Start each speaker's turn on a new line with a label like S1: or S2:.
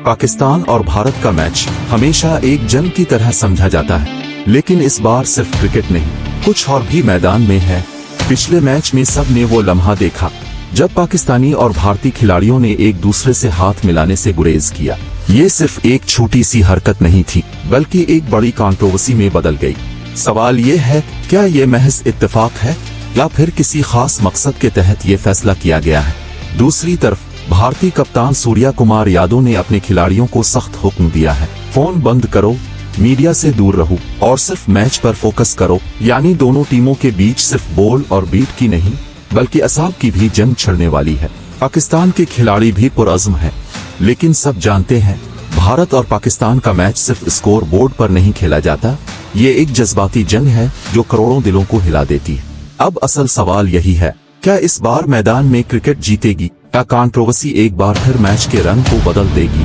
S1: पाकिस्तान और भारत का मैच हमेशा एक जंग की तरह समझा जाता है, लेकिन इस बार सिर्फ क्रिकेट नहीं, कुछ और भी मैदान में है। पिछले मैच में सब ने वो लम्हा देखा जब पाकिस्तानी और भारतीय खिलाड़ियों ने एक दूसरे से हाथ मिलाने से गुरेज किया। ये सिर्फ एक छोटी सी हरकत नहीं थी, बल्कि एक बड़ी कंट्रोवर्सी में बदल गई। सवाल ये है, क्या ये महज इत्तेफाक है या फिर किसी खास मकसद के तहत ये फैसला किया गया है? दूसरी तरफ भारतीय कप्तान सूर्या कुमार यादव ने अपने खिलाड़ियों को सख्त हुक्म दिया है, फोन बंद करो, मीडिया से दूर रहो और सिर्फ मैच पर फोकस करो। यानी दोनों टीमों के बीच सिर्फ बॉल और बीट की नहीं, बल्कि असाब की भी जंग छिड़ने वाली है। पाकिस्तान के खिलाड़ी भी पुरअज़्म हैं, लेकिन सब जानते हैं भारत और पाकिस्तान का मैच सिर्फ स्कोर बोर्ड पर नहीं खेला जाता। ये एक जज्बाती जंग है जो करोड़ों दिलों को हिला देती है। अब असल सवाल यही है, क्या इस बार मैदान में क्रिकेट जीतेगी या कंट्रोवर्सी एक बार फिर मैच के रंग को बदल देगी?